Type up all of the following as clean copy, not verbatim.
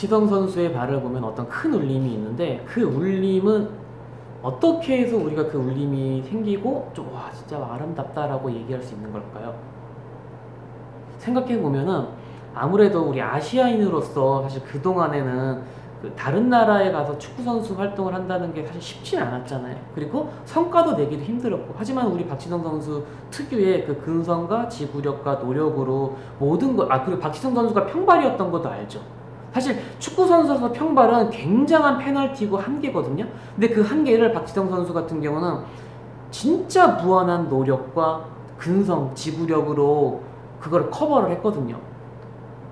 박지성 선수의 발을 보면 어떤 큰 울림이 있는데 그 울림은 어떻게 해서 우리가 그 울림이 생기고 좀 와 진짜 아름답다라고 얘기할 수 있는 걸까요? 생각해 보면은 아무래도 우리 아시아인으로서 사실 그동안에는 그 다른 나라에 가서 축구 선수 활동을 한다는 게 사실 쉽지는 않았잖아요. 그리고 성과도 내기도 힘들었고, 하지만 우리 박지성 선수 특유의 그 근성과 지구력과 노력으로 모든 걸, 그리고 박지성 선수가 평발이었던 것도 알죠. 사실 축구 선수로서 평발은 굉장한 페널티고 한계거든요. 근데 그 한계를 박지성 선수 같은 경우는 진짜 무한한 노력과 근성, 지구력으로 그걸 커버를 했거든요.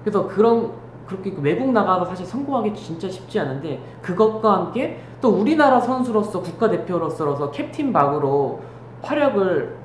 그래서 그렇게 외국 나가서 사실 성공하기 진짜 쉽지 않은데, 그것과 함께 또 우리나라 선수로서 국가대표로서 캡틴 박으로 활약을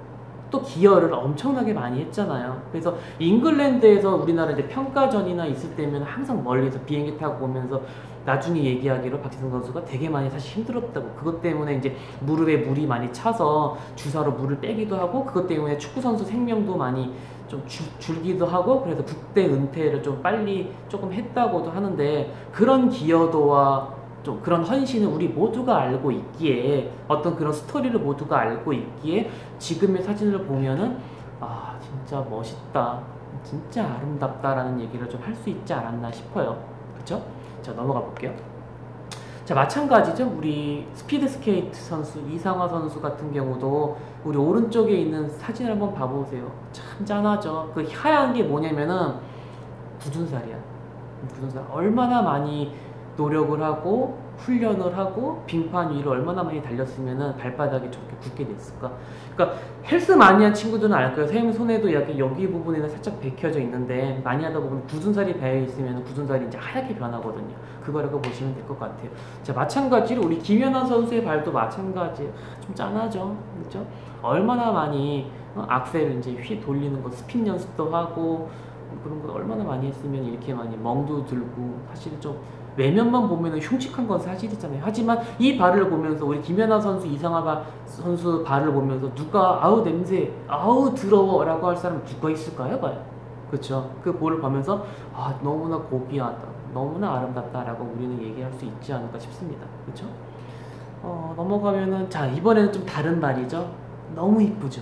또 기여를 엄청나게 많이 했잖아요. 그래서 잉글랜드에서 우리나라 이제 평가전이나 있을 때면 항상 멀리서 비행기 타고 오면서 나중에 얘기하기로 박지성 선수가 되게 많이 사실 힘들었다고, 그것 때문에 이제 무릎에 물이 많이 차서 주사로 물을 빼기도 하고, 그것 때문에 축구 선수 생명도 많이 좀 줄기도 하고, 그래서 국대 은퇴를 좀 빨리 조금 했다고도 하는데, 그런 기여도와 좀 그런 헌신을 우리 모두가 알고 있기에, 어떤 그런 스토리를 모두가 알고 있기에 지금의 사진을 보면은 아 진짜 멋있다, 진짜 아름답다라는 얘기를 좀 할 수 있지 않았나 싶어요. 그쵸? 자, 넘어가 볼게요. 자, 마찬가지죠. 우리 스피드스케이트 선수 이상화 선수 같은 경우도 우리 오른쪽에 있는 사진을 한번 봐보세요. 참 짠하죠. 그 하얀 게 뭐냐면은 굳은 살이야. 굳은 살. 얼마나 많이 노력을 하고 훈련을 하고 빙판 위로 얼마나 많이 달렸으면은 발바닥이 저렇게 굳게 됐을까. 그러니까 헬스 많이 한 친구들은 알 거예요. 선생님 손에도 여기 부분에는 살짝 베껴져 있는데, 많이 하다 보면 굳은 살이 배어 있으면 굳은 살이 이제 하얗게 변하거든요. 그거라고 보시면 될 것 같아요. 자, 마찬가지로 우리 김연아 선수의 발도 마찬가지. 좀 짠하죠, 그렇죠? 얼마나 많이 악셀을 이제 돌리는 거, 스핀 연습도 하고 그런 거 얼마나 많이 했으면 이렇게 많이 멍도 들고, 사실 좀 외면만 보면 흉측한 건 사실이잖아요. 하지만 이 발을 보면서 우리 김연아 선수, 이상화 선수 발을 보면서 누가 아우 냄새, 아우 더러워 라고 할 사람 누가 있을까요? 봐요. 그렇죠? 그 볼을 보면서 아 너무나 고귀하다, 너무나 아름답다 라고 우리는 얘기할 수 있지 않을까 싶습니다. 그렇죠? 넘어가면은, 자 이번에는 좀 다른 발이죠. 너무 이쁘죠?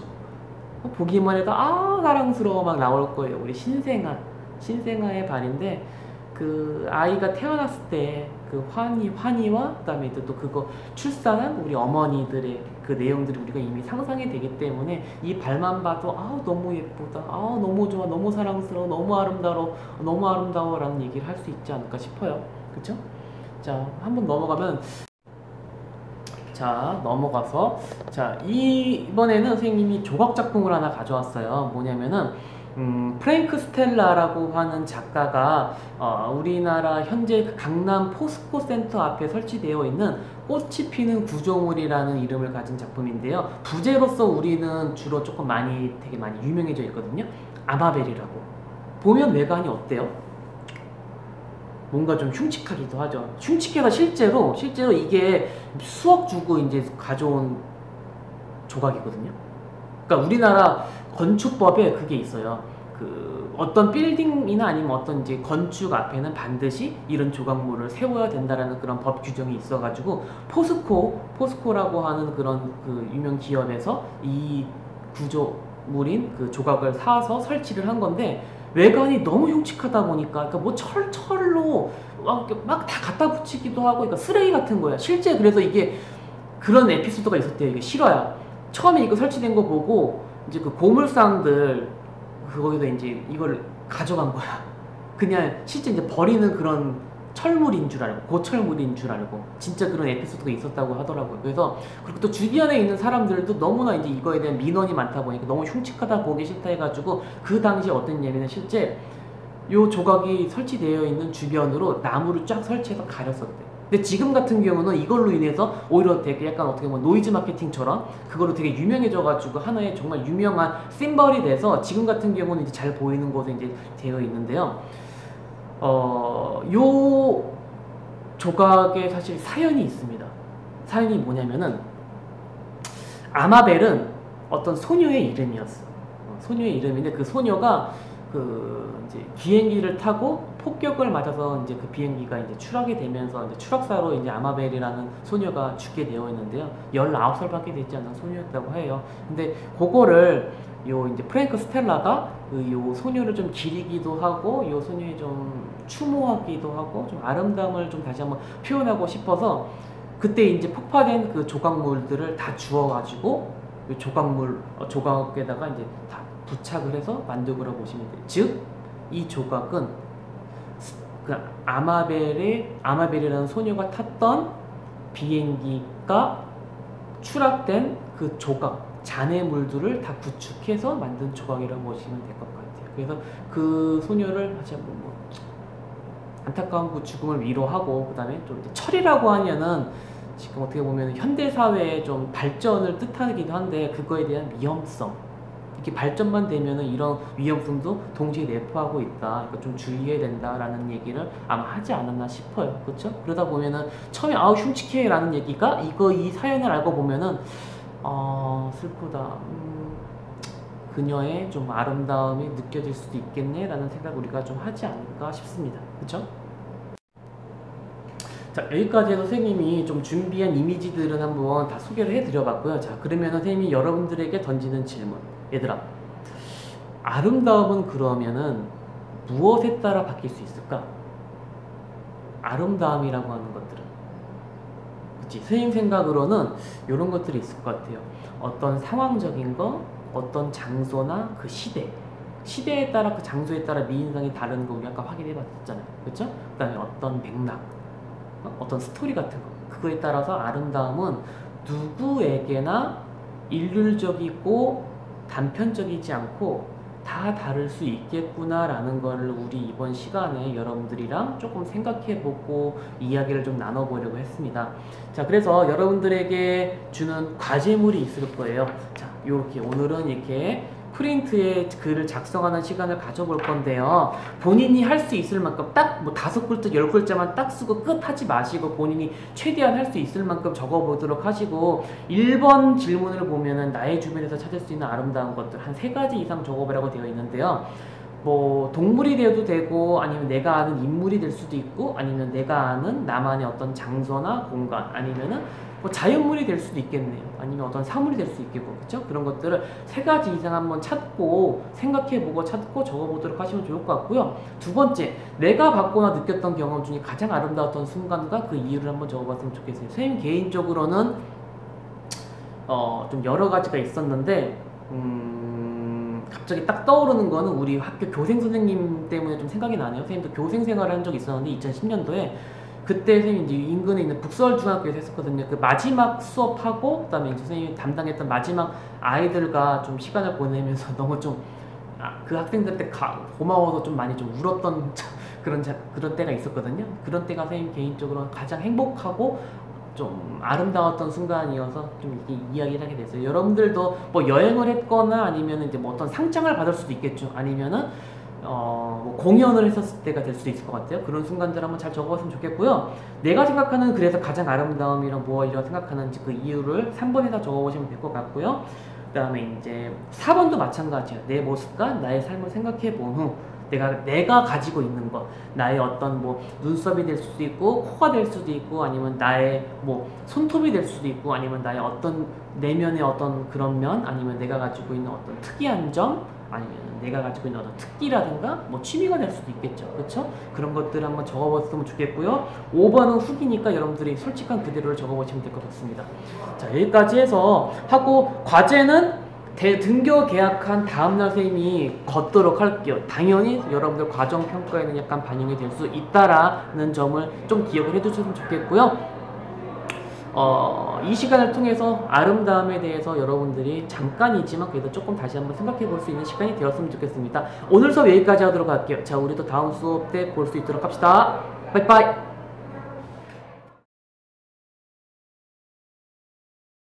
보기만 해도 아 사랑스러워 막 나올 거예요. 우리 신생아의 발인데, 그 아이가 태어났을 때 그 환희와 그다음에 또 그거 출산한 우리 어머니들의 그 내용들이 우리가 이미 상상이 되기 때문에 이 발만 봐도 아우 너무 예쁘다, 아우 너무 좋아, 너무 사랑스러워, 너무 아름다워 라는 얘기를 할 수 있지 않을까 싶어요. 그쵸? 자, 한번 넘어가면, 자 넘어가서, 자 이번에는 선생님이 조각 작품을 하나 가져왔어요. 뭐냐면은 프랭크 스텔라라고 하는 작가가 우리나라 현재 그 강남 포스코 센터 앞에 설치되어 있는 꽃이 피는 구조물이라는 이름을 가진 작품인데요. 부제로서 우리는 주로 되게 많이 유명해져 있거든요. 아마벨이라고. 보면 외관이 어때요? 뭔가 좀 흉측하기도 하죠. 흉측해서 실제로 이게 수억 주고 이제 가져온 조각이거든요. 그러니까 우리나라 건축법에 그게 있어요. 그 어떤 빌딩이나 아니면 어떤 이제 건축 앞에는 반드시 이런 조각물을 세워야 된다라는 그런 법 규정이 있어가지고, 포스코라고 하는 그런 그 유명 기업에서 이 구조물인 그 조각을 사서 설치를 한 건데, 외관이 너무 흉측하다 보니까, 그러니까 뭐 철로 막 다 갖다 붙이기도 하고, 그러니까 쓰레기 같은 거야. 실제 그래서 이게 그런 에피소드가 있었대요. 이게 실화야. 처음에 이거 설치된 거 보고 이제 그 고물상들 거기서 이제 이걸 가져간 거야. 그냥 실제 이제 버리는 그런 철물인 줄 알고, 고철물인 줄 알고, 진짜 그런 에피소드가 있었다고 하더라고요. 그래서 그리고 또 주변에 있는 사람들도 너무나 이제 이거에 대한 민원이 많다 보니까 너무 흉측하다, 보기 싫다 해가지고, 그 당시에 어떤 예면은 실제 요 조각이 설치되어 있는 주변으로 나무를 쫙 설치해서 가렸었대. 근데 지금 같은 경우는 이걸로 인해서 오히려 되게 약간 어떻게 보면 노이즈 마케팅처럼 그걸로 되게 유명해져가지고 하나의 정말 유명한 심벌이 돼서 지금 같은 경우는 이제 잘 보이는 곳에 이제 되어 있는데요. 요 조각에 사실 사연이 있습니다. 사연이 뭐냐면은, 아마벨은 어떤 소녀의 이름이었어. 소녀의 이름인데, 그 소녀가 이제 비행기를 타고 폭격을 맞아서 이제 그 비행기가 이제 추락이 되면서 이제 추락사로 이제 아마벨이라는 소녀가 죽게 되어 있는데요. 19살밖에 되지 않은 소녀였다고 해요. 근데 그거를 요 이제 프랭크 스텔라가 요 소녀를 좀 기리기도 하고 요 소녀의 좀 추모하기도 하고 좀 아름다움을 좀 다시 한번 표현하고 싶어서 그때 이제 폭파된 그 조각물들을 다 주워가지고 요 조각에다가 이제 다 부착을 해서 만든 거라고 보시면 돼요. 즉, 이 조각은 그 아마벨이라는 소녀가 탔던 비행기가 추락된 그 조각, 잔해물들을 다 구축해서 만든 조각이라고 보시면 될 것 같아요. 그래서 그 소녀를 다시 한번 뭐 안타까운 그 죽음을 위로하고, 그 다음에 좀 이제 철이라고 하면은 지금 어떻게 보면 현대사회의 좀 발전을 뜻하기도 한데, 그거에 대한 위험성, 이렇게 발전만 되면은 이런 위험성도 동시에 내포하고 있다. 그러니까 좀 주의해야 된다라는 얘기를 아마 하지 않았나 싶어요. 그렇죠? 그러다 보면은 처음에 아우 흉측해라는 얘기가 이 사연을 알고 보면은 슬프다. 그녀의 좀 아름다움이 느껴질 수도 있겠네라는 생각 우리가 좀 하지 않을까 싶습니다. 그렇죠? 자, 여기까지 해서 선생님이 좀 준비한 이미지들은 한번 다 소개를 해드려봤고요. 자, 그러면 선생님이 여러분들에게 던지는 질문. 얘들아, 아름다움은 그러면은 무엇에 따라 바뀔 수 있을까? 아름다움이라고 하는 것들은. 그치? 선생님 생각으로는 이런 것들이 있을 것 같아요. 어떤 상황적인 거, 어떤 장소나 그 시대에 따라, 그 장소에 따라 미인상이 다른 거 우리 아까 확인해 봤잖아요. 그쵸? 그 다음에 어떤 맥락, 어떤 스토리 같은 거, 그거에 따라서 아름다움은 누구에게나 일률적이고 단편적이지 않고 다 다를 수 있겠구나 라는 거를 우리 이번 시간에 여러분들이랑 조금 생각해보고 이야기를 좀 나눠보려고 했습니다. 자, 그래서 여러분들에게 주는 과제물이 있을 거예요. 자, 요렇게 오늘은 이렇게 프린트에 글을 작성하는 시간을 가져볼 건데요. 본인이 할 수 있을 만큼 딱 뭐 5글자, 10글자만 딱 쓰고 끝 하지 마시고 본인이 최대한 할 수 있을 만큼 적어보도록 하시고, 1번 질문을 보면은 나의 주변에서 찾을 수 있는 아름다운 것들 한 3가지 이상 적어보라고 되어 있는데요. 뭐 동물이 되어도 되고, 아니면 내가 아는 인물이 될 수도 있고, 아니면 내가 아는 나만의 어떤 장소나 공간, 아니면은 뭐 자연물이 될 수도 있겠네요. 아니면 어떤 사물이 될 수 있겠고, 그렇죠? 그런 것들을 3가지 이상 한번 찾고 생각해보고 찾고 적어보도록 하시면 좋을 것 같고요. 2번째, 내가 받거나 느꼈던 경험 중에 가장 아름다웠던 순간과 그 이유를 한번 적어봤으면 좋겠어요. 선생님 개인적으로는 좀 여러 가지가 있었는데 갑자기 딱 떠오르는 거는 우리 학교 교생 선생님 때문에 좀 생각이 나네요. 선생님도 교생 생활을 한 적이 있었는데 2010년도에 그때 선생님이 이제 인근에 있는 북서울중학교에서 했었거든요. 그 마지막 수업하고 그다음에 이제 선생님이 담당했던 마지막 아이들과 좀 시간을 보내면서 너무 좀 그 학생들한테 고마워서 좀 많이 좀 울었던 그런 때가 있었거든요. 그런 때가 선생님 개인적으로 가장 행복하고 좀 아름다웠던 순간이어서 좀 이렇게 이야기를 하게 됐어요. 여러분들도 뭐 여행을 했거나 아니면 이제 뭐 어떤 상장을 받을 수도 있겠죠. 아니면은 뭐 공연을 했었을 때가 될 수도 있을 것 같아요. 그런 순간들 한번 잘 적어봤으면 좋겠고요. 내가 생각하는 그래서 가장 아름다움이란 무엇이라고 생각하는지 그 이유를 3번에다 적어보시면 될 것 같고요. 그 다음에 이제 4번도 마찬가지예요. 내 모습과 나의 삶을 생각해 본 후 내가 가지고 있는 것, 나의 어떤 뭐 눈썹이 될 수도 있고 코가 될 수도 있고 아니면 나의 뭐 손톱이 될 수도 있고 아니면 나의 어떤 내면의 어떤 그런 면, 아니면 내가 가지고 있는 어떤 특이한 점, 아니면 내가 가지고 있는 어떤 특기라든가 뭐 취미가 될 수도 있겠죠. 그렇죠? 그런 것들을 한번 적어봤으면 좋겠고요. 5번은 후기니까 여러분들이 솔직한 그대로를 적어보시면 될 것 같습니다. 자, 여기까지 해서 하고 과제는 등교 계약한 다음날 선생님이 걷도록 할게요. 당연히 여러분들 과정평가에는 약간 반영이 될 수 있다라는 점을 좀 기억을 해두셨으면 좋겠고요. 이 시간을 통해서 아름다움에 대해서 여러분들이 잠깐이지만 그래도 조금 다시 한번 생각해 볼 수 있는 시간이 되었으면 좋겠습니다. 오늘 수업 여기까지 하도록 할게요. 자, 우리도 다음 수업 때 볼 수 있도록 합시다. 빠이빠이.